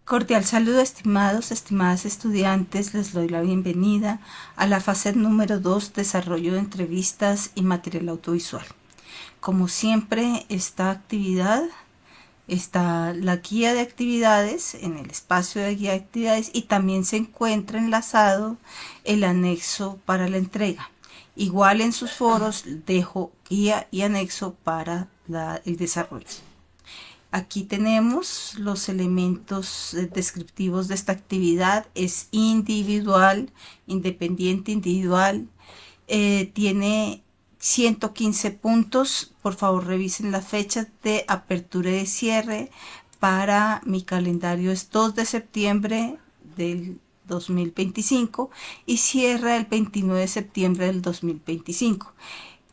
Cordial saludo, estimadas estudiantes, les doy la bienvenida a la fase número 2, desarrollo de entrevistas y material audiovisual. Como siempre, esta actividad está la guía de actividades en el espacio de guía de actividades y también se encuentra enlazado el anexo para la entrega. Igual en sus foros dejo guía y anexo para el desarrollo. Aquí tenemos los elementos descriptivos de esta actividad. Es individual, independiente, individual. Tiene 115 puntos. Por favor, revisen las fechas de apertura y de cierre. Para mi calendario es 2 de septiembre del 2025 y cierra el 29 de septiembre del 2025.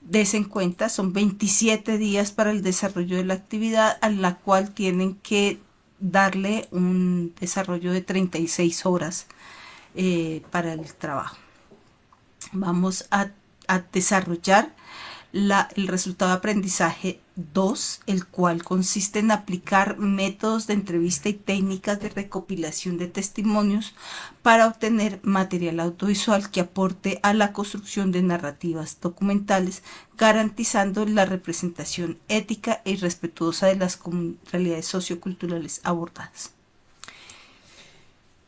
Desen cuenta, son 27 días para el desarrollo de la actividad, a la cual tienen que darle un desarrollo de 36 horas para el trabajo. Vamos a desarrollar el resultado de aprendizaje 2, el cual consiste en aplicar métodos de entrevista y técnicas de recopilación de testimonios para obtener material audiovisual que aporte a la construcción de narrativas documentales, garantizando la representación ética y respetuosa de las realidades socioculturales abordadas.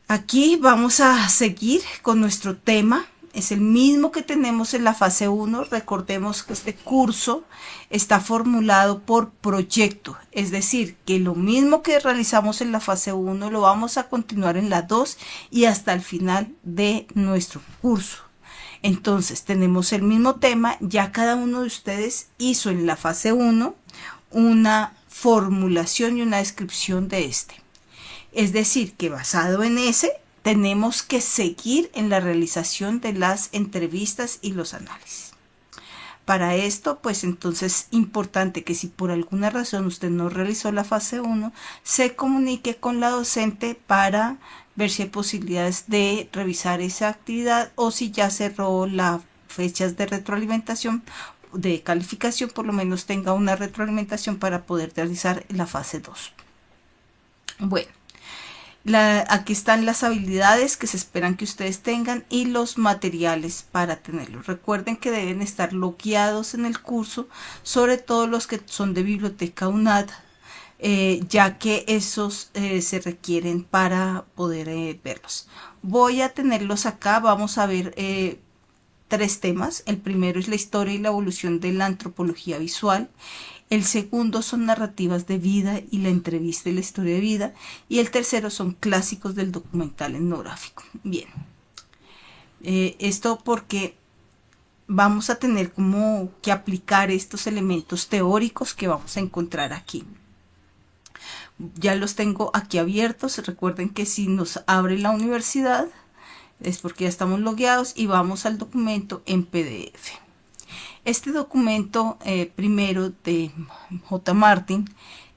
Aquí vamos a seguir con nuestro tema. Es el mismo que tenemos en la fase 1. Recordemos que este curso está formulado por proyecto, es decir, que lo mismo que realizamos en la fase 1 lo vamos a continuar en la 2 y hasta el final de nuestro curso. Entonces tenemos el mismo tema, ya cada uno de ustedes hizo en la fase 1 una formulación y una descripción de este. Es decir, que basado en ese, tenemos que seguir en la realización de las entrevistas y los análisis. Para esto, pues entonces es importante que si por alguna razón usted no realizó la fase 1, se comunique con la docente para ver si hay posibilidades de revisar esa actividad o si ya cerró las fechas de retroalimentación, de calificación, por lo menos tenga una retroalimentación para poder realizar la fase 2. Bueno. Aquí están las habilidades que se esperan que ustedes tengan y los materiales para tenerlos. Recuerden que deben estar logueados en el curso, sobre todo los que son de biblioteca UNAD, ya que esos se requieren para poder verlos. Voy a tenerlos acá, vamos a ver 3 temas. El primero es la historia y la evolución de la antropología visual. El segundo son narrativas de vida y la entrevista y la historia de vida. Y el tercero son clásicos del documental etnográfico. Bien, esto porque vamos a tener como que aplicar estos elementos teóricos que vamos a encontrar aquí. Ya los tengo aquí abiertos. Recuerden que si nos abre la universidad es porque ya estamos logueados y vamos al documento en PDF. Este documento primero de J. Martin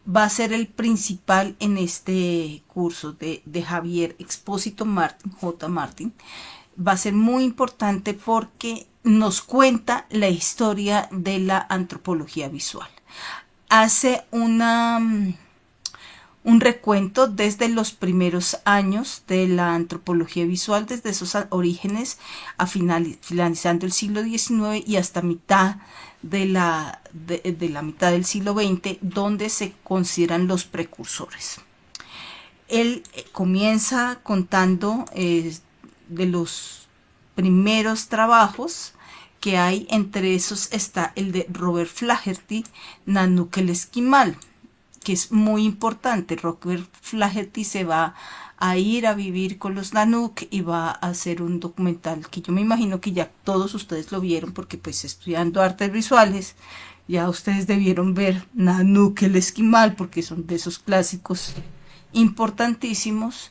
va a ser el principal en este curso de Javier Expósito Martin, J. Martin. Va a ser muy importante porque nos cuenta la historia de la antropología visual. Hace un recuento desde los primeros años de la antropología visual, desde esos orígenes a finalizando el siglo XIX y hasta mitad de la mitad del siglo XX, donde se consideran los precursores. Él comienza contando de los primeros trabajos que hay, entre esos está el de Robert Flaherty, Nanook el Esquimal, que es muy importante. Robert Flaherty se va a ir a vivir con los Nanook y va a hacer un documental que yo me imagino que ya todos ustedes lo vieron, porque pues estudiando artes visuales ya ustedes debieron ver Nanook el Esquimal, porque son de esos clásicos importantísimos.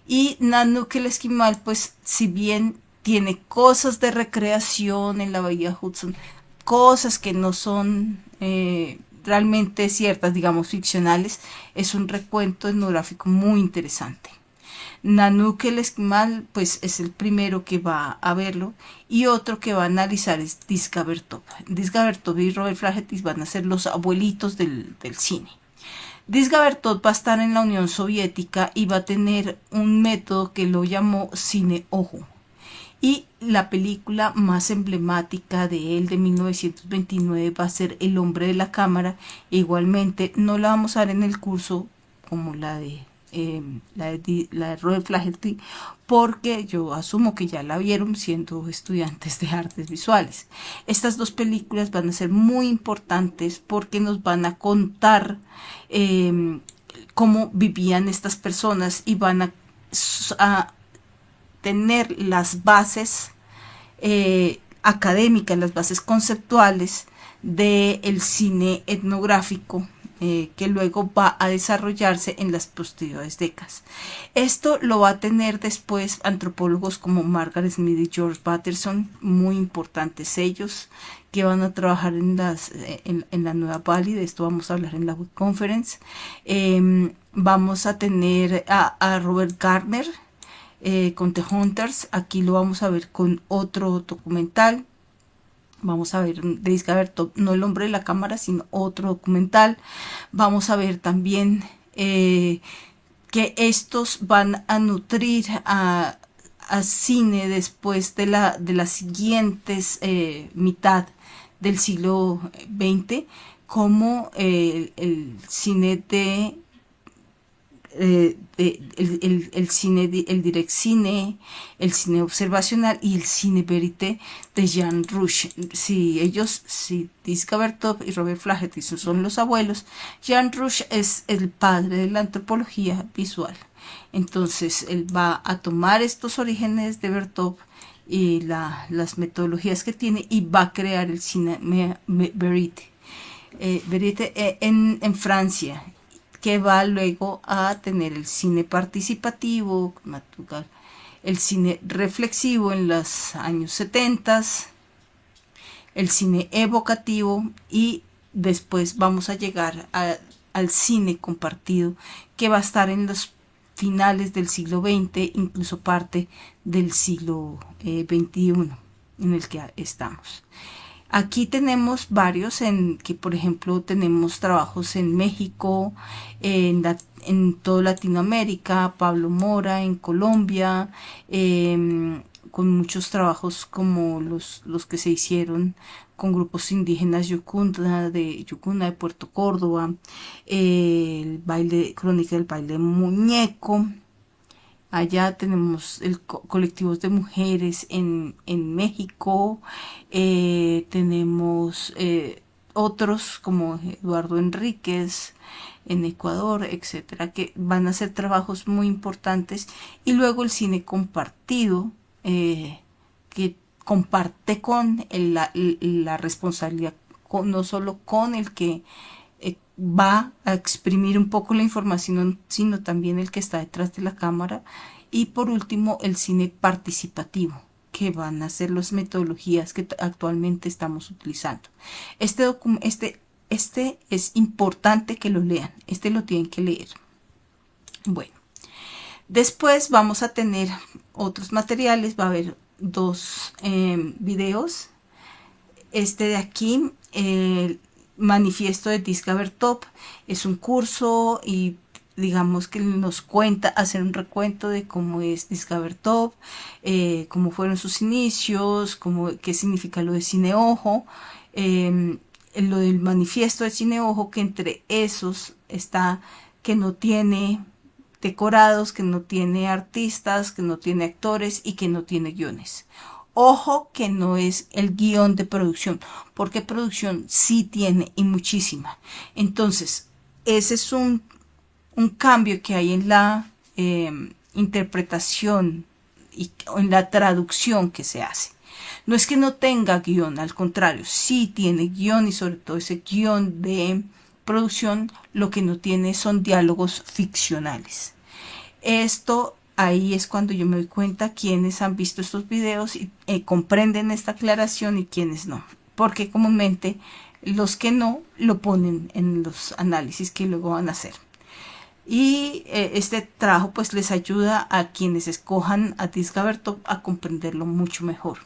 Y Nanook el Esquimal, pues si bien tiene cosas de recreación en la bahía Hudson, cosas que no son realmente ciertas, digamos ficcionales, es un recuento etnográfico muy interesante. Nanook el Esquimal pues es el primero que va a verlo, y otro que va a analizar es Disca Bertov. Disca Bertov y Robert Flaherty van a ser los abuelitos del cine. Dizga Bertot va a estar en la Unión Soviética y va a tener un método que lo llamó cine ojo. Y la película más emblemática de él de 1929 va a ser El hombre de la cámara. Igualmente no la vamos a ver en el curso como la de Robert Flaherty, porque yo asumo que ya la vieron siendo estudiantes de artes visuales. Estas dos películas van a ser muy importantes porque nos van a contar cómo vivían estas personas y van a tener las bases académicas, las bases conceptuales del cine etnográfico que luego va a desarrollarse en las posteriores décadas. Esto lo va a tener después antropólogos como Margaret Smith y George Patterson, muy importantes ellos, que van a trabajar en la Nueva Valley. De esto vamos a hablar en la Web Conference. Vamos a tener a Robert Gardner, con The Hunters. Aquí lo vamos a ver con otro documental. Vamos a ver de Dizga Bertot, no El hombre de la cámara, sino otro documental. Vamos a ver también que estos van a nutrir a cine después de la siguientes mitad del siglo XX, como el cine el cine, el direct cine, el cine observacional y el cine verité de Jean Rouch. Si Dizga Bertot y Robert Flaherty son los abuelos, Jean Rouch es el padre de la antropología visual. Entonces él va a tomar estos orígenes de Bertot y las metodologías que tiene y va a crear el cine verité, en Francia, que va luego a tener el cine participativo, el cine reflexivo en los años 70, el cine evocativo, y después vamos a llegar al cine compartido, que va a estar en los finales del siglo XX, incluso parte del siglo XXI en el que estamos. Aquí tenemos varios, que por ejemplo tenemos trabajos en México, en toda Latinoamérica, Pablo Mora en Colombia, con muchos trabajos como los que se hicieron con grupos indígenas Yucuna de Puerto Córdoba, el baile, crónica del baile muñeco. Allá tenemos colectivos de mujeres en México, tenemos otros como Eduardo Enríquez en Ecuador, etcétera, que van a hacer trabajos muy importantes. Y luego el cine compartido, que comparte con la responsabilidad, no solo con el que va a exprimir un poco la información, sino también el que está detrás de la cámara. Y por último, el cine participativo, que van a ser las metodologías que actualmente estamos utilizando. Este es importante que lo lean, lo tienen que leer. Bueno, después vamos a tener otros materiales, va a haber dos videos. Este de aquí, Manifiesto de Dizga Bertot, es un curso y digamos que nos cuenta, hacer un recuento de cómo es Dizga Bertot, cómo fueron sus inicios, qué significa lo de cine ojo, lo del manifiesto de cine ojo, que entre esos está que no tiene decorados, que no tiene artistas, que no tiene actores y que no tiene guiones. Ojo que no es el guión de producción, porque producción sí tiene y muchísima. Entonces, ese es un cambio que hay en la interpretación y en la traducción que se hace. No es que no tenga guión, al contrario, sí tiene guión, y sobre todo ese guión de producción, lo que no tiene son diálogos ficcionales. Ahí es cuando yo me doy cuenta quiénes han visto estos videos y comprenden esta aclaración y quiénes no. Porque comúnmente los que no lo ponen en los análisis que luego van a hacer. Y este trabajo pues les ayuda a quienes escojan a Dizga Bertot a comprenderlo mucho mejor.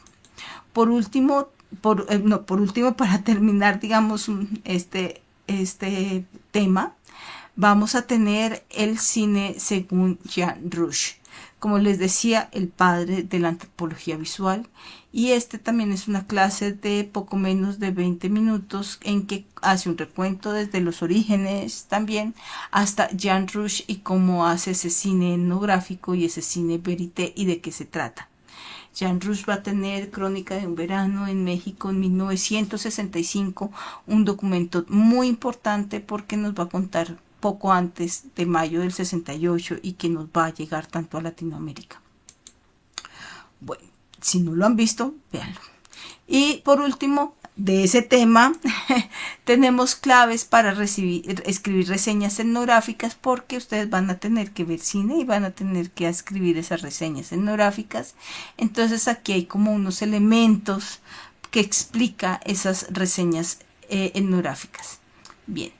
Por último, para terminar, digamos, este tema, Vamos a tener el cine según Jean Rouch, como les decía, el padre de la antropología visual, y este también es una clase de poco menos de 20 minutos en que hace un recuento desde los orígenes también hasta Jean Rouch y cómo hace ese cine etnográfico y ese cine verité y de qué se trata. Jean Rouch va a tener Crónica de un verano en México en 1965, un documento muy importante porque nos va a contar poco antes de mayo del 68 y que nos va a llegar tanto a Latinoamérica. Bueno, si no lo han visto, véanlo. Y por último, de ese tema, tenemos claves para escribir reseñas etnográficas porque ustedes van a tener que ver cine y van a tener que escribir esas reseñas etnográficas. Entonces aquí hay como unos elementos que explica esas reseñas etnográficas. Bien,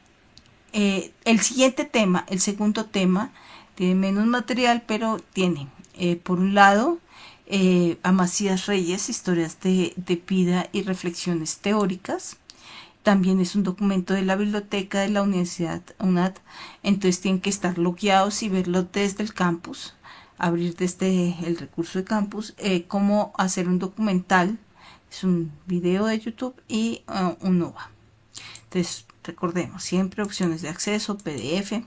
el siguiente tema, el segundo tema, tiene menos material, pero tiene, por un lado, a Macías Reyes, historias de vida y reflexiones teóricas. También es un documento de la biblioteca de la Universidad UNAD, entonces tienen que estar logueados y verlo desde el campus, abrir desde el recurso de campus, cómo hacer un documental, es un video de YouTube y un OVA. Entonces, recordemos, siempre opciones de acceso, PDF.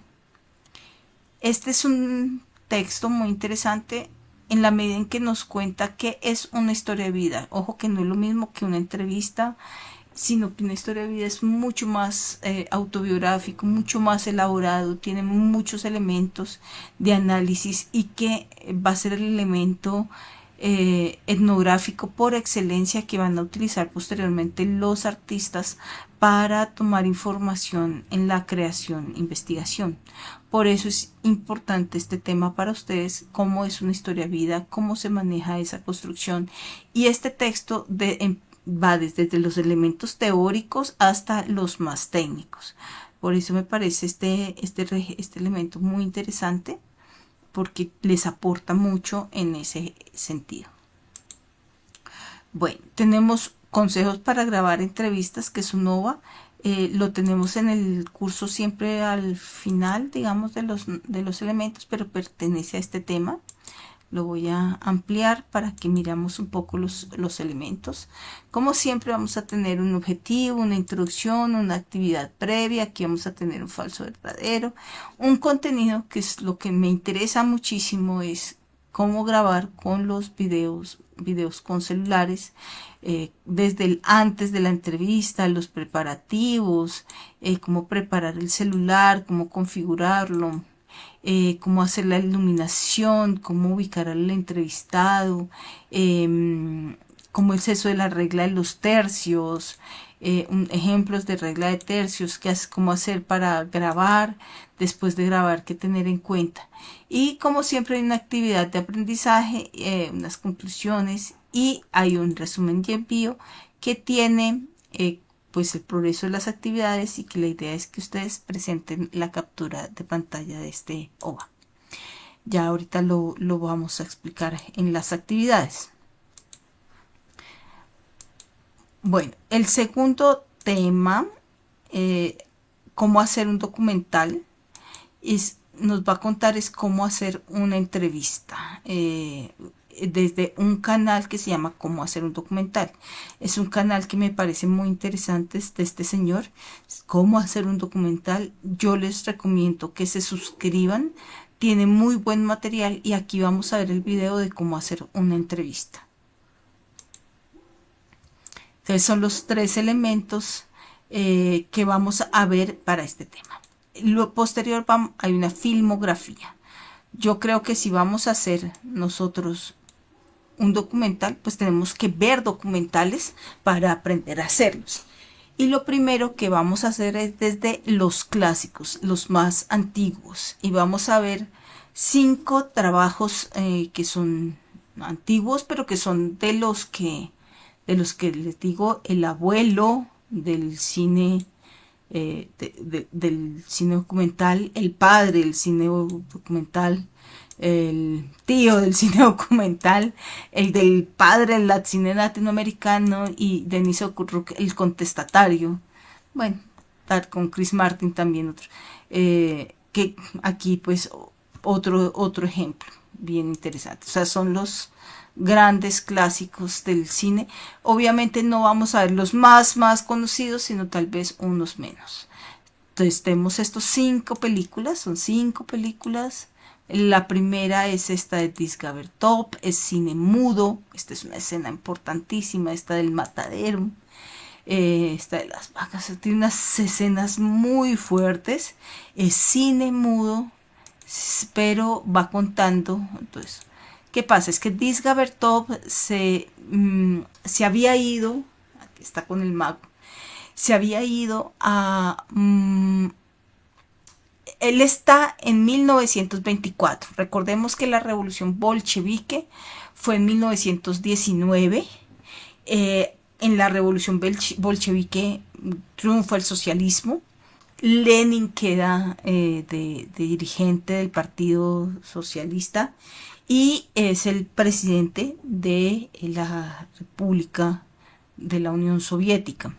Este es un texto muy interesante en la medida en que nos cuenta que es una historia de vida. Ojo que no es lo mismo que una entrevista, sino que una historia de vida es mucho más autobiográfico, mucho más elaborado, tiene muchos elementos de análisis y que va a ser el elemento etnográfico por excelencia que van a utilizar posteriormente los artistas para tomar información en la creación, investigación. Por eso es importante este tema para ustedes, cómo es una historia de vida, cómo se maneja esa construcción. Y este texto va desde los elementos teóricos hasta los más técnicos. Por eso me parece este elemento muy interesante, porque les aporta mucho en ese sentido. Bueno, tenemos consejos para grabar entrevistas, que es un OVA. Lo tenemos en el curso siempre al final, digamos, de los elementos, pero pertenece a este tema. Lo voy a ampliar para que miramos un poco los elementos. Como siempre vamos a tener un objetivo, una introducción, una actividad previa. Aquí vamos a tener un falso verdadero. Un contenido que es lo que me interesa muchísimo, es cómo grabar con los videos con celulares, desde el antes de la entrevista, los preparativos, cómo preparar el celular, cómo configurarlo, cómo hacer la iluminación, cómo ubicar al entrevistado, cómo es eso de la regla de los tercios, ejemplos de regla de tercios, cómo hacer para grabar, después de grabar, qué tener en cuenta. Y como siempre hay una actividad de aprendizaje, unas conclusiones y hay un resumen y envío que tiene pues el progreso de las actividades y que la idea es que ustedes presenten la captura de pantalla de este OVA. Ya ahorita lo vamos a explicar en las actividades. Bueno, el segundo tema, cómo hacer un documental, nos va a contar es cómo hacer una entrevista. Desde un canal que se llama Cómo hacer un documental. Es un canal que me parece muy interesante, de este señor, Cómo hacer un documental. Yo les recomiendo que se suscriban, tiene muy buen material y aquí vamos a ver el video de cómo hacer una entrevista. Entonces son los tres elementos que vamos a ver para este tema. Lo posterior hay una filmografía. Yo creo que si vamos a hacer nosotros un documental, pues tenemos que ver documentales para aprender a hacerlos. Y lo primero que vamos a hacer es desde los clásicos, los más antiguos. Y vamos a ver 5 trabajos que son antiguos, pero que son de los que les digo, el abuelo del cine, del cine documental, el padre del cine documental, el tío del cine documental, el del padre del cine latinoamericano y Denis Okurruk, el contestatario. Bueno, con Chris Martin también otro. que aquí pues otro ejemplo bien interesante. O sea, son los grandes clásicos del cine. Obviamente no vamos a ver los más conocidos, sino tal vez unos menos. Entonces tenemos estos 5 películas, son 5 películas. La primera es esta de Discover Top, es cine mudo. Esta es una escena importantísima, esta del matadero, esta de las vacas. Tiene unas escenas muy fuertes. Es cine mudo, pero va contando. Entonces, ¿qué pasa? Es que Discover Top se había ido, aquí está con el mago, se había ido a... él está en 1924. Recordemos que la revolución bolchevique fue en 1919. En la revolución bolchevique triunfa el socialismo. Lenin queda de dirigente del Partido Socialista y es el presidente de la República de la Unión Soviética,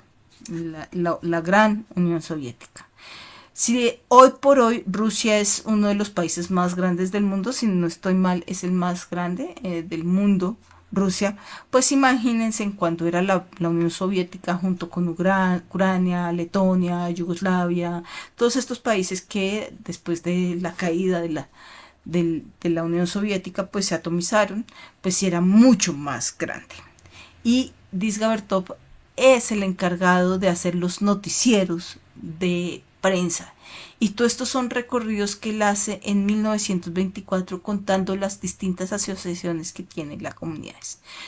la gran Unión Soviética. Si hoy por hoy Rusia es uno de los países más grandes del mundo, si no estoy mal, es el más grande del mundo, Rusia, pues imagínense en cuando era la Unión Soviética junto con Ucrania, Letonia, Yugoslavia, todos estos países que después de la caída de la Unión Soviética pues se atomizaron, pues sí era mucho más grande. Y Disgabertov es el encargado de hacer los noticieros de prensa. Y todos estos son recorridos que él hace en 1924 contando las distintas asociaciones que tiene la comunidad.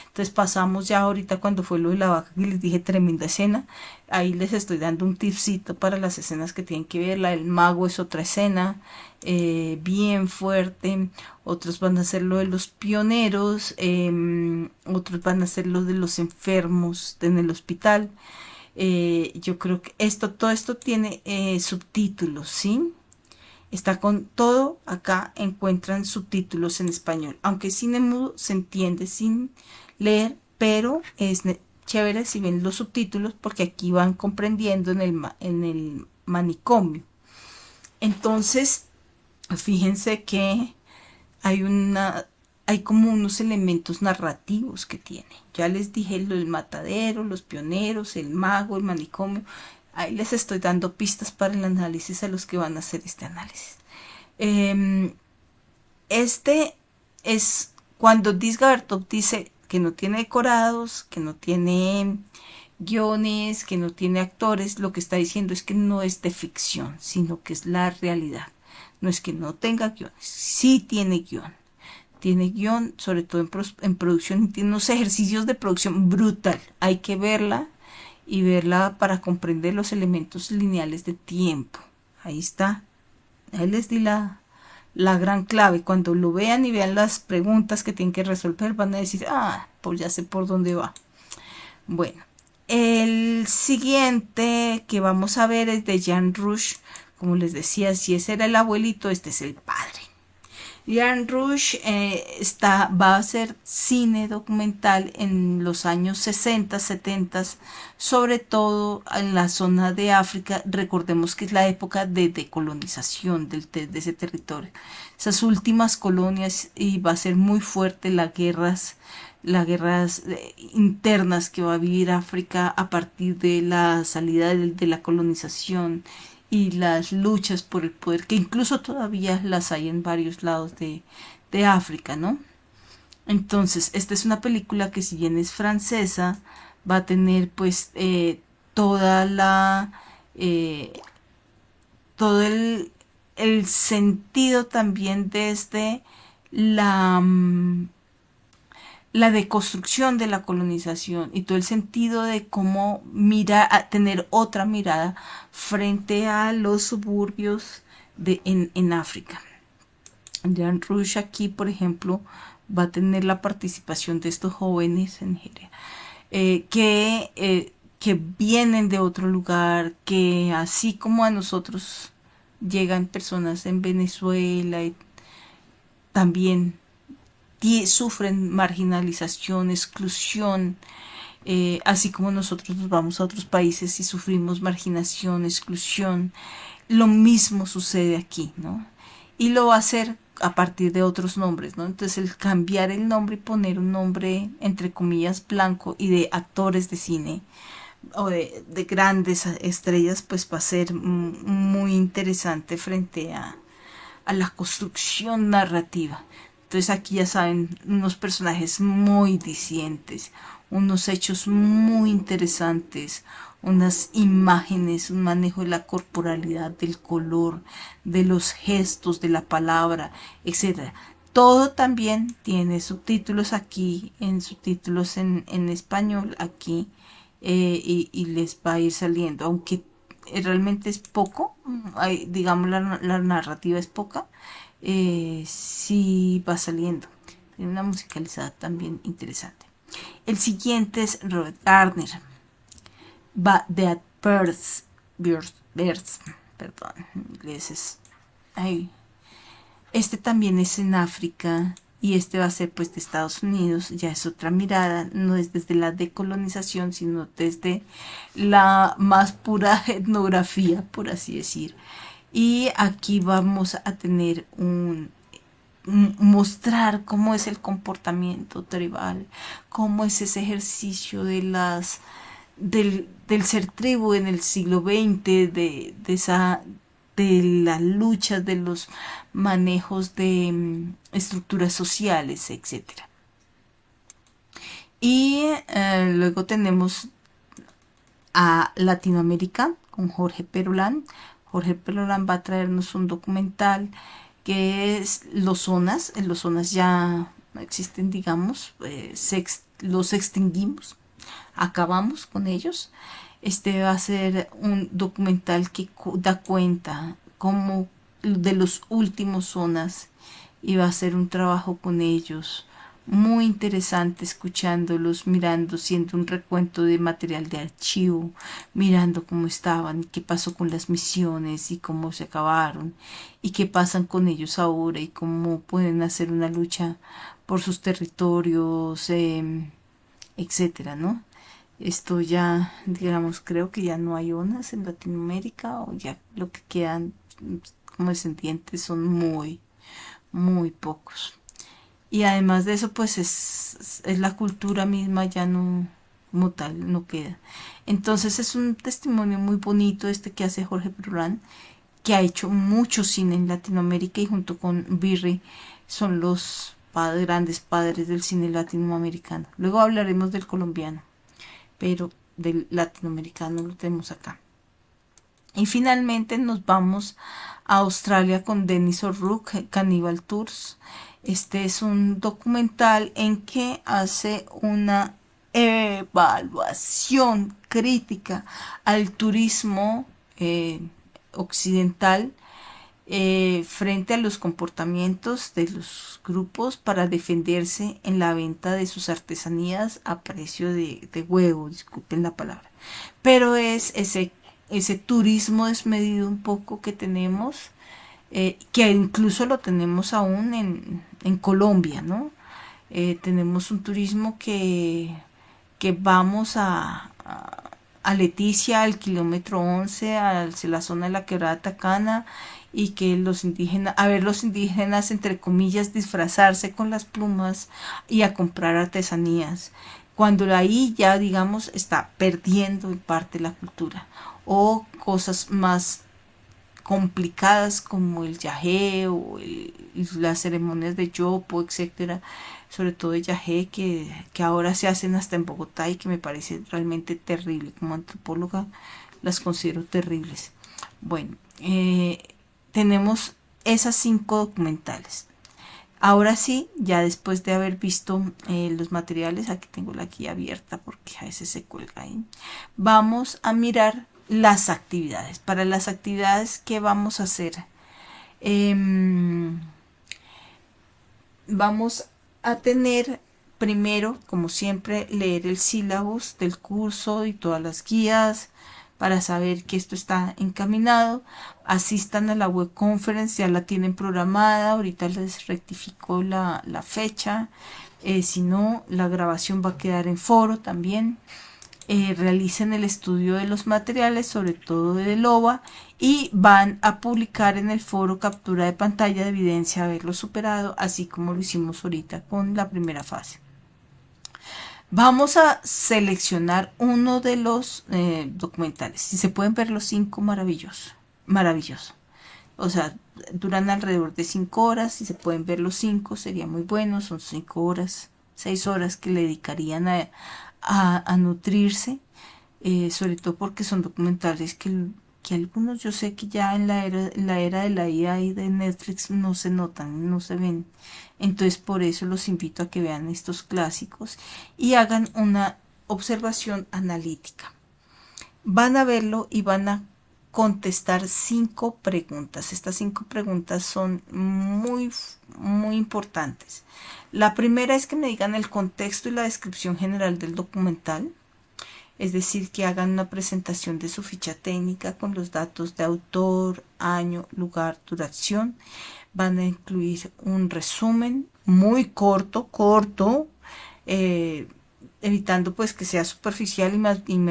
Entonces pasamos ya ahorita cuando fue lo de la vaca que les dije, tremenda escena. Ahí les estoy dando un tipcito para las escenas que tienen que ver. La del mago es otra escena bien fuerte. Otros van a ser lo de los pioneros. Otros van a ser lo de los enfermos en el hospital. Yo creo que todo esto tiene subtítulos, ¿sí? Está con todo, acá encuentran subtítulos en español. Aunque cine mudo se entiende sin leer, pero es chévere si ven los subtítulos porque aquí van comprendiendo en el manicomio. Entonces, fíjense que hay como unos elementos narrativos que tiene. Ya les dije el matadero, los pioneros, el mago, el manicomio. Ahí les estoy dando pistas para el análisis a los que van a hacer este análisis. Este es cuando Disgabertov dice que no tiene decorados, que no tiene guiones, que no tiene actores, lo que está diciendo es que no es de ficción, sino que es la realidad. No es que no tenga guiones, sí tiene guión. Tiene guión, sobre todo en producción, y tiene unos ejercicios de producción brutal. Hay que verla y verla para comprender los elementos lineales de tiempo. Ahí está. Ahí les di la gran clave. Cuando lo vean y vean las preguntas que tienen que resolver, van a decir, pues ya sé por dónde va. Bueno, el siguiente que vamos a ver es de Jean Rouch. Como les decía, si ese era el abuelito, este es el padre. Jean Rouch va a hacer cine documental en los años 60, 70, sobre todo en la zona de África. Recordemos que es la época de decolonización de ese territorio. Esas últimas colonias, y va a ser muy fuerte las guerras internas que va a vivir África a partir de la salida de la colonización y las luchas por el poder, que incluso todavía las hay en varios lados de África, ¿no? Entonces, esta es una película que si bien es francesa, va a tener pues toda todo el sentido también desde la deconstrucción de la colonización y todo el sentido de cómo tener otra mirada frente a los suburbios en África. Jean Rouch aquí, por ejemplo, va a tener la participación de estos jóvenes en Nigeria, que vienen de otro lugar, que así como a nosotros llegan personas en Venezuela y también sufren marginalización, exclusión, así como nosotros nos vamos a otros países y sufrimos marginación, exclusión. lo mismo sucede aquí, ¿no? Y lo va a hacer a partir de otros nombres, ¿no? Entonces el cambiar el nombre y poner un nombre, entre comillas, blanco y de actores de cine o de grandes estrellas, pues va a ser muy interesante frente a la construcción narrativa. Entonces aquí ya saben, unos personajes muy discientes, unos hechos muy interesantes, unas imágenes, un manejo de la corporalidad, del color, de los gestos, de la palabra, etcétera. Todo también tiene subtítulos aquí, en subtítulos en español aquí, y les va a ir saliendo, aunque realmente es poco, digamos la narrativa es poca, sí va saliendo. Tiene una musicalizada también interesante. El siguiente es Robert Gardner, The Birds, perdón, inglés es, ay, este también es en África y este va a ser pues de Estados Unidos, ya es otra mirada, no es desde la decolonización, sino desde la más pura etnografía, por así decir. Y aquí vamos a tener mostrar cómo es el comportamiento tribal, cómo es ese ejercicio del ser tribu en el siglo XX, de las luchas, de los manejos de estructuras sociales, etcétera. Y luego tenemos a Latinoamérica con Jorge Perolán. Jorge Perolán va a traernos un documental que es Los Zonas. Los Zonas ya no existen, digamos, los extinguimos, acabamos con ellos. Este va a ser un documental que da cuenta como de los últimos Zonas y va a ser un trabajo con ellos muy interesante, escuchándolos, mirando, siendo un recuento de material de archivo, mirando cómo estaban, qué pasó con las misiones y cómo se acabaron y qué pasan con ellos ahora y cómo pueden hacer una lucha por sus territorios, etcétera, ¿no? Esto ya, digamos, creo que ya no hay ONAS en Latinoamérica, o ya lo que quedan como descendientes son muy pocos. Y además de eso, pues es la cultura misma, ya no, como tal, no queda. Entonces es un testimonio muy bonito este que hace Jorge Perurán, que ha hecho mucho cine en Latinoamérica y junto con Birri son los grandes padres del cine latinoamericano. Luego hablaremos del colombiano, pero del latinoamericano lo tenemos acá. Y finalmente nos vamos a Australia con Dennis O'Rourke, Cannibal Tours. Este es un documental en que hace una evaluación crítica al turismo occidental, frente a los comportamientos de los grupos para defenderse en la venta de sus artesanías a precio de huevo, disculpen la palabra. Pero es ese turismo desmedido un poco que tenemos, que incluso lo tenemos aún en Colombia, ¿no? Tenemos un turismo que vamos a Leticia, al kilómetro 11, a la zona de la quebrada Tacana, y que los indígenas, a ver los indígenas, entre comillas, disfrazarse con las plumas y a comprar artesanías, cuando ahí ya, digamos, está perdiendo en parte la cultura, o cosas más complicadas como el yagé o las ceremonias de yopo, etcétera, sobre todo el yagé que ahora se hacen hasta en Bogotá y que me parece realmente terrible. Como antropóloga las considero terribles. Bueno, tenemos esas 5 documentales. Ahora sí, ya después de haber visto los materiales, aquí tengo la guía abierta porque a veces se cuelga ahí, vamos a mirar las actividades. Para las actividades que vamos a hacer, vamos a tener primero, como siempre, leer el sílabus del curso y todas las guías para saber que esto está encaminado. Asistan a la web conference, ya la tienen programada, ahorita les rectifico la fecha, si no, la grabación va a quedar en foro también. realicen el estudio de los materiales, sobre todo de LOA, y van a publicar en el foro captura de pantalla de evidencia de haberlo superado, así como lo hicimos ahorita con la primera fase. Vamos a seleccionar uno de los documentales. Si se pueden ver los 5, maravilloso, maravilloso. O sea, duran alrededor de 5 horas. Si se pueden ver los 5, sería muy bueno. Son 5 horas, 6 horas que le dedicarían a nutrirse. Sobre todo porque son documentales que algunos yo sé que ya en la era de la IA y de Netflix no se notan, no se ven. Entonces por eso los invito a que vean estos clásicos y hagan una observación analítica. Van a verlo y van a contestar 5 preguntas. Estas 5 preguntas son muy importantes. La primera es que me digan el contexto y la descripción general del documental. Es decir, que hagan una presentación de su ficha técnica con los datos de autor, año, lugar, duración. Van a incluir un resumen muy corto, evitando pues que sea superficial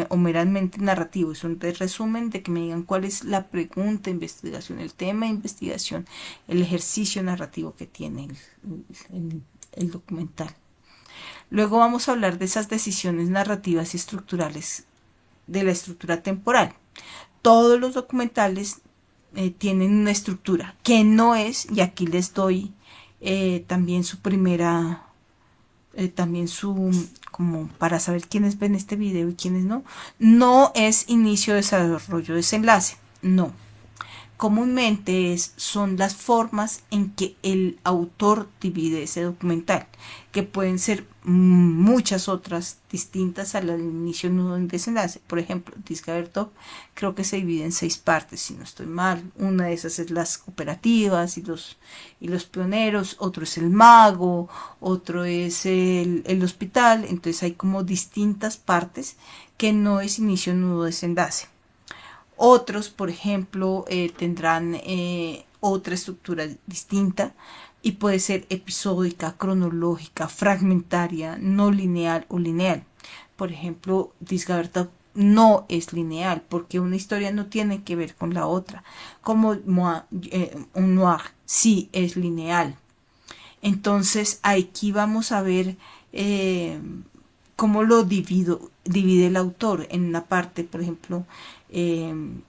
o meramente narrativo. Es un resumen de que me digan cuál es la pregunta, investigación, el tema de investigación, el ejercicio narrativo que tiene el documental. Luego vamos a hablar de esas decisiones narrativas y estructurales de la estructura temporal. Todos los documentales tienen una estructura que no es, y aquí les doy también su primera, como para saber quiénes ven este video y quiénes no, no es inicio, desarrollo, desenlace, no. Comúnmente son las formas en que el autor divide ese documental, que pueden ser muchas otras distintas al inicio, nudo y desenlace. Por ejemplo, Discover Top creo que se divide en 6 partes, si no estoy mal. Una de esas es las cooperativas y los pioneros, otro es el mago, otro es el hospital. Entonces hay como distintas partes que no es inicio, nudo, desenlace. Otros, por ejemplo, tendrán otra estructura distinta y puede ser episódica, cronológica, fragmentaria, no lineal o lineal. Por ejemplo, Discover Top no es lineal porque una historia no tiene que ver con la otra. Como un noir sí es lineal. Entonces aquí vamos a ver cómo lo divide el autor. En una parte, por ejemplo, en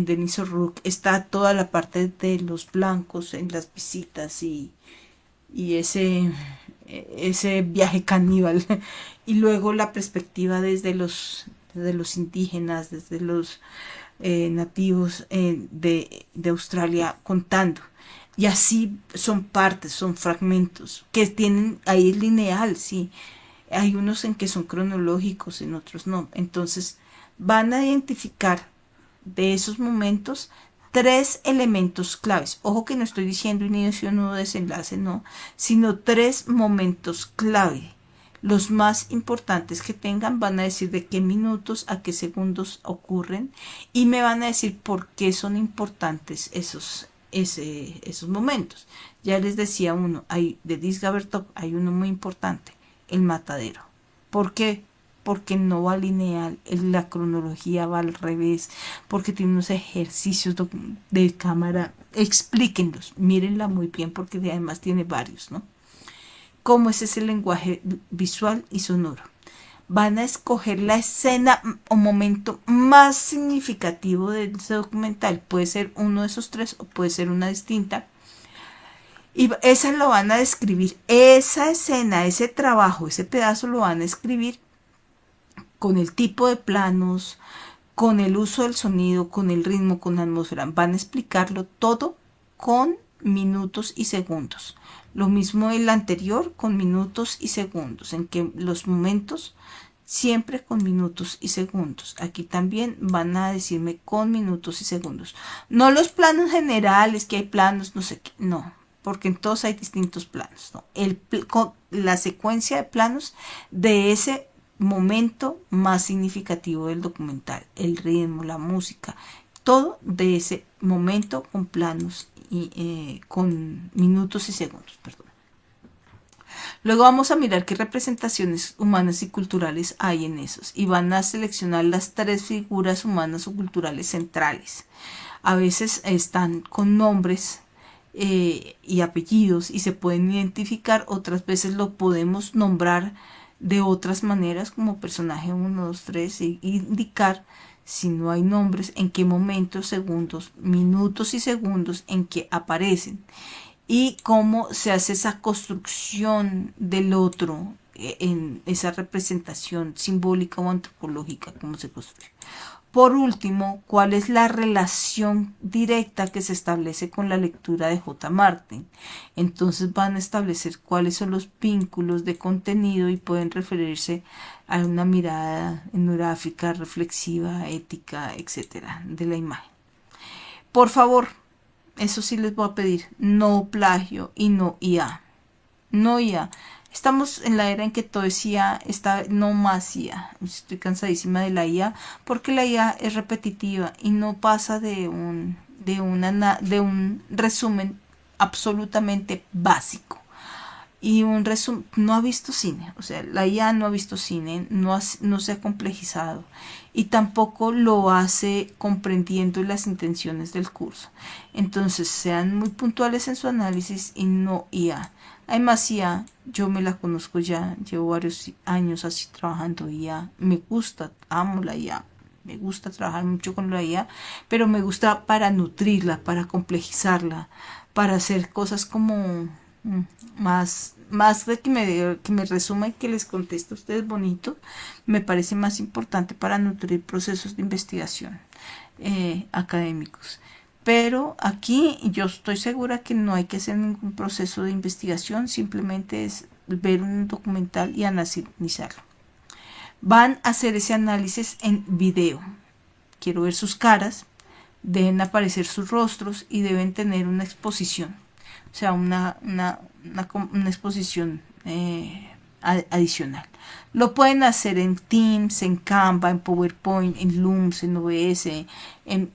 Denis O'Rourke está toda la parte de los blancos en las visitas y ese viaje caníbal. Y luego la perspectiva desde los indígenas, desde los nativos de Australia contando. Y así son partes, son fragmentos que tienen, ahí es lineal, sí. Hay unos en que son cronológicos, en otros no. Entonces van a identificar de esos momentos 3 elementos claves. Ojo que no estoy diciendo inicio, nudo, desenlace, no, sino 3 momentos clave. Los más importantes que tengan van a decir de qué minutos a qué segundos ocurren y me van a decir por qué son importantes esos momentos. Ya les decía uno, hay de Discover Top, hay uno muy importante, el matadero. ¿Por qué? Porque no va lineal, la cronología va al revés, porque tiene unos ejercicios de cámara. Explíquenlos, mírenla muy bien porque además tiene varios, ¿no? ¿Cómo es ese lenguaje visual y sonoro? Van a escoger la escena o momento más significativo de ese documental. Puede ser uno de esos 3 o puede ser una distinta. Y esa lo van a describir, esa escena, ese trabajo, ese pedazo lo van a escribir con el tipo de planos, con el uso del sonido, con el ritmo, con la atmósfera. Van a explicarlo todo con minutos y segundos. Lo mismo el anterior con minutos y segundos, en que los momentos siempre con minutos y segundos. Aquí también van a decirme con minutos y segundos. No los planos generales, que hay planos, no sé qué, no, porque en todos hay distintos planos, ¿no? La secuencia de planos de ese momento más significativo del documental, el ritmo, la música, todo de ese momento con planos y con minutos y segundos, perdón. Luego vamos a mirar qué representaciones humanas y culturales hay en esos y van a seleccionar las 3 figuras humanas o culturales centrales. A veces están con nombres y apellidos y se pueden identificar, otras veces lo podemos nombrar de otras maneras como personaje 1, 2, 3 e indicar si no hay nombres en qué momentos, segundos, minutos y segundos en que aparecen y cómo se hace esa construcción del otro en esa representación simbólica o antropológica, cómo se construye. Por último, ¿cuál es la relación directa que se establece con la lectura de J. Martin? Entonces van a establecer cuáles son los vínculos de contenido y pueden referirse a una mirada etnográfica, reflexiva, ética, etcétera, de la imagen. Por favor, eso sí les voy a pedir, no plagio y no IA. No IA. Estamos en la era en que todo es IA, está no más IA. Estoy cansadísima de la IA porque la IA es repetitiva y no pasa de un resumen absolutamente básico. Y un resumen, no ha visto cine, o sea, la IA no ha visto cine, no se ha complejizado y tampoco lo hace comprendiendo las intenciones del curso. Entonces, sean muy puntuales en su análisis y no IA. Además, IA, yo me la conozco ya, llevo varios años así trabajando IA, me gusta, amo la IA. Me gusta trabajar mucho con la IA, pero me gusta para nutrirla, para complejizarla, para hacer cosas como más de que me resuma y que les conteste a ustedes bonito, me parece más importante para nutrir procesos de investigación académicos. Pero aquí yo estoy segura que no hay que hacer ningún proceso de investigación, simplemente es ver un documental y analizarlo. Van a hacer ese análisis en video. Quiero ver sus caras, deben aparecer sus rostros y deben tener una exposición. O sea, una exposición adicional. Lo pueden hacer en Teams, en Canva, en PowerPoint, en Looms, en OBS.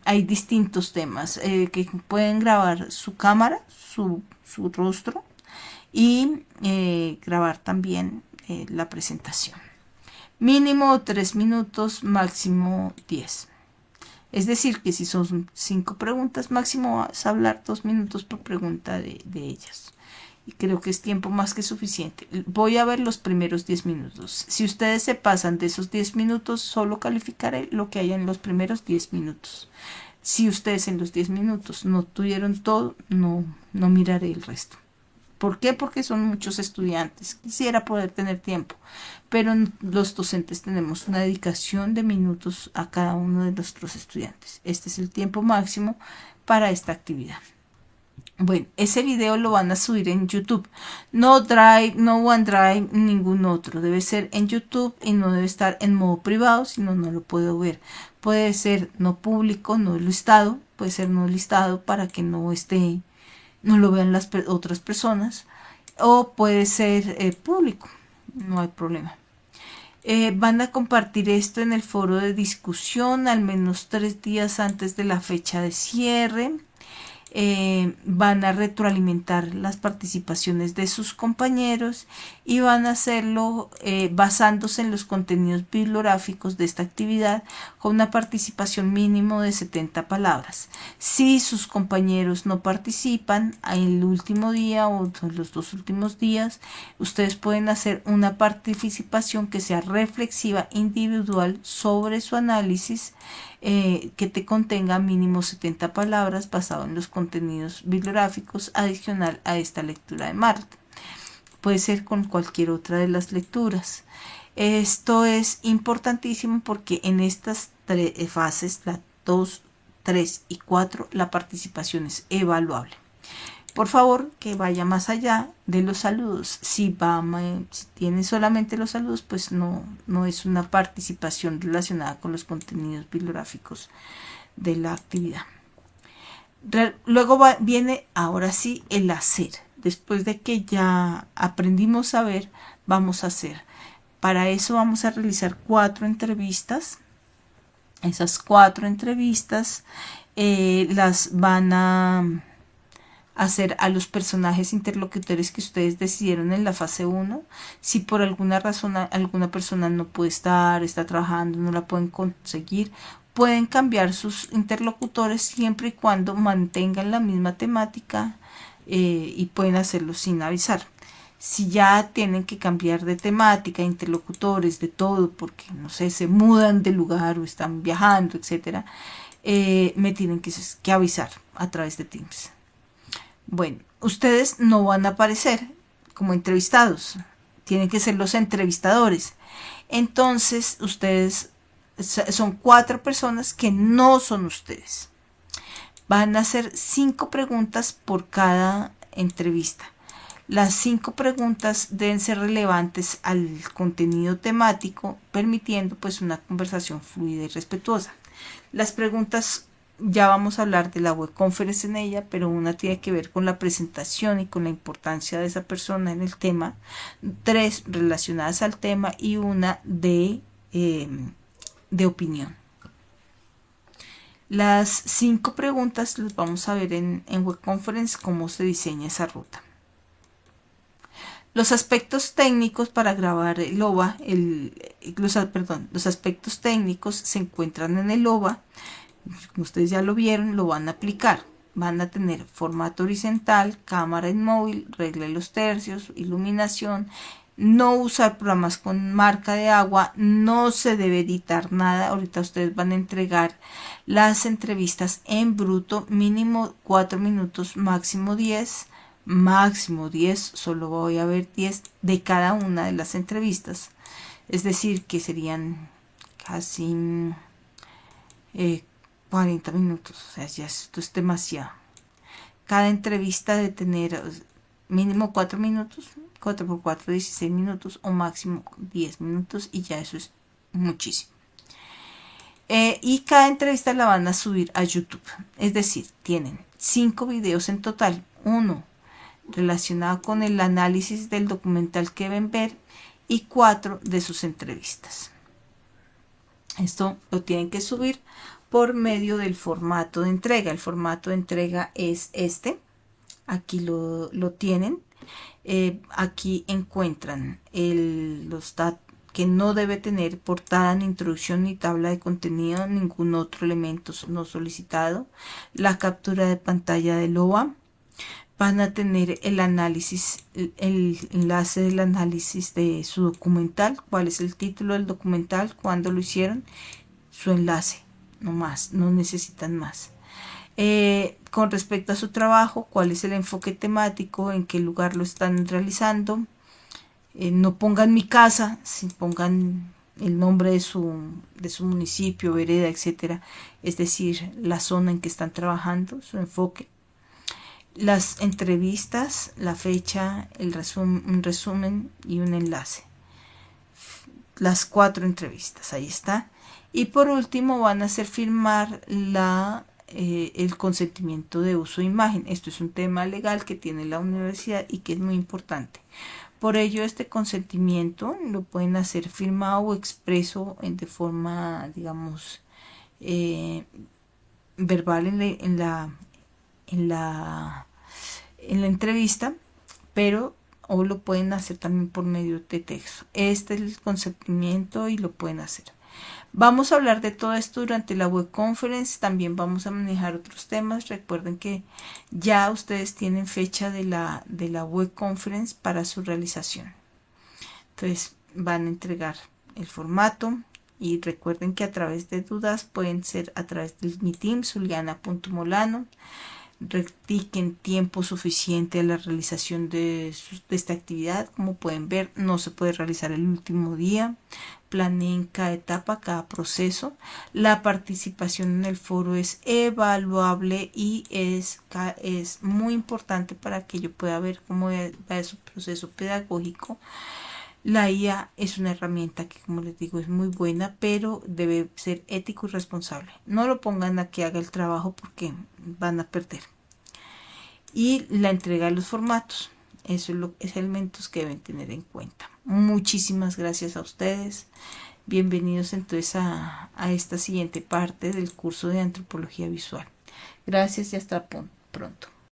Hay distintos temas que pueden grabar su cámara, su rostro y grabar también la presentación. Mínimo 3 minutos, máximo 10. Es decir, que si son 5 preguntas, máximo vas a hablar 2 minutos por pregunta de ellas. Y creo que es tiempo más que suficiente. Voy a ver los primeros 10 minutos. Si ustedes se pasan de esos 10 minutos, solo calificaré lo que haya en los primeros 10 minutos. Si ustedes en los 10 minutos no tuvieron todo, no miraré el resto. ¿Por qué? Porque son muchos estudiantes. Quisiera poder tener tiempo, pero los docentes tenemos una dedicación de minutos a cada uno de nuestros estudiantes. Este es el tiempo máximo para esta actividad. Bueno, ese video lo van a subir en YouTube. No Drive, no OneDrive, ningún otro. Debe ser en YouTube y no debe estar en modo privado, si no, no lo puedo ver. Puede ser no público, no listado. Puede ser no listado para que no lo vean las otras personas. O puede ser público. No hay problema. Van a compartir esto en el foro de discusión al menos 3 días antes de la fecha de cierre. Van a retroalimentar las participaciones de sus compañeros y van a hacerlo basándose en los contenidos bibliográficos de esta actividad con una participación mínimo de 70 palabras. Si sus compañeros no participan el último día o los 2 últimos días, ustedes pueden hacer una participación que sea reflexiva individual sobre su análisis que te contenga mínimo 70 palabras basado en los contenidos bibliográficos adicional a esta lectura de Martin. Puede ser con cualquier otra de las lecturas. Esto es importantísimo porque en estas 3 fases, la 2, 3 y 4, la participación es evaluable. Por favor, que vaya más allá de los saludos. Si tiene solamente los saludos, pues no es una participación relacionada con los contenidos bibliográficos de la actividad. Luego viene ahora sí el hacer. Después de que ya aprendimos a ver, vamos a hacer. Para eso vamos a realizar 4 entrevistas. Esas 4 entrevistas las van a hacer a los personajes interlocutores que ustedes decidieron en la fase 1. Si por alguna razón alguna persona no puede estar, está trabajando, no la pueden conseguir, pueden cambiar sus interlocutores siempre y cuando mantengan la misma temática, y pueden hacerlo sin avisar. Si ya tienen que cambiar de temática, interlocutores, de todo, porque no sé, se mudan de lugar o están viajando, etcétera, me tienen que avisar a través de Teams. Bueno, ustedes no van a aparecer como entrevistados, tienen que ser los entrevistadores. Entonces, ustedes son 4 personas que no son ustedes. Van a hacer 5 preguntas por cada entrevista. Las 5 preguntas deben ser relevantes al contenido temático, permitiendo pues una conversación fluida y respetuosa. Las preguntas, ya vamos a hablar de la web conference en ella, pero una tiene que ver con la presentación y con la importancia de esa persona en el tema, 3 relacionadas al tema y una de opinión. Las 5 preguntas las vamos a ver en web conference, cómo se diseña esa ruta. Los aspectos técnicos para grabar el OVA, los aspectos técnicos se encuentran en el OVA. Como ustedes ya lo vieron, lo van a aplicar. Van a tener formato horizontal, cámara en móvil, regla de los tercios, iluminación, no usar programas con marca de agua, no se debe editar nada. Ahorita ustedes van a entregar las entrevistas en bruto, mínimo 4 minutos, máximo 10. Máximo 10, solo voy a ver 10 de cada una de las entrevistas. Es decir, que serían casi 40 minutos. O sea, ya esto es demasiado. Cada entrevista debe tener mínimo 4 minutos, 4 por 4, 16 minutos o máximo 10 minutos y ya eso es muchísimo. Y cada entrevista la van a subir a YouTube. Es decir, tienen 5 videos en total. 1 relacionado con el análisis del documental que deben ver y 4 de sus entrevistas. Esto lo tienen que subir por medio del formato de entrega. El formato de entrega es este. Aquí lo tienen. Aquí encuentran los datos que no debe tener portada, ni introducción, ni tabla de contenido, ningún otro elemento no solicitado. La captura de pantalla del OVA. Van a tener el análisis, el enlace del análisis de su documental, cuál es el título del documental, cuándo lo hicieron, su enlace, no más, no necesitan más. Con respecto a su trabajo, cuál es el enfoque temático, en qué lugar lo están realizando. No pongan mi casa, si pongan el nombre de su municipio, vereda, etcétera, es decir, la zona en que están trabajando, su enfoque. Las entrevistas, la fecha, un resumen y un enlace. Las 4 entrevistas, ahí está. Y por último van a hacer firmar el consentimiento de uso de imagen. Esto es un tema legal que tiene la universidad y que es muy importante. Por ello, este consentimiento lo pueden hacer firmado o expreso de forma, digamos, verbal en la entrevista, pero o lo pueden hacer también por medio de texto. Este es el consentimiento y lo pueden hacer. Vamos a hablar de todo esto durante la web conference. También vamos a manejar otros temas. Recuerden que ya ustedes tienen fecha de la web conference para su realización. Entonces van a entregar el formato. Y recuerden que a través de dudas pueden ser a través de mi team, Zuliana.molano. Dediquen tiempo suficiente a la realización de esta actividad. Como pueden ver, no se puede realizar el último día. Planeen cada etapa, cada proceso. La participación en el foro es evaluable y es muy importante para que yo pueda ver cómo va su proceso pedagógico. La IA es una herramienta que, como les digo, es muy buena, pero debe ser ético y responsable. No lo pongan a que haga el trabajo porque van a perder. Y la entrega de los formatos. Eso es elementos que deben tener en cuenta. Muchísimas gracias a ustedes. Bienvenidos entonces a esta siguiente parte del curso de Antropología Visual. Gracias y hasta pronto.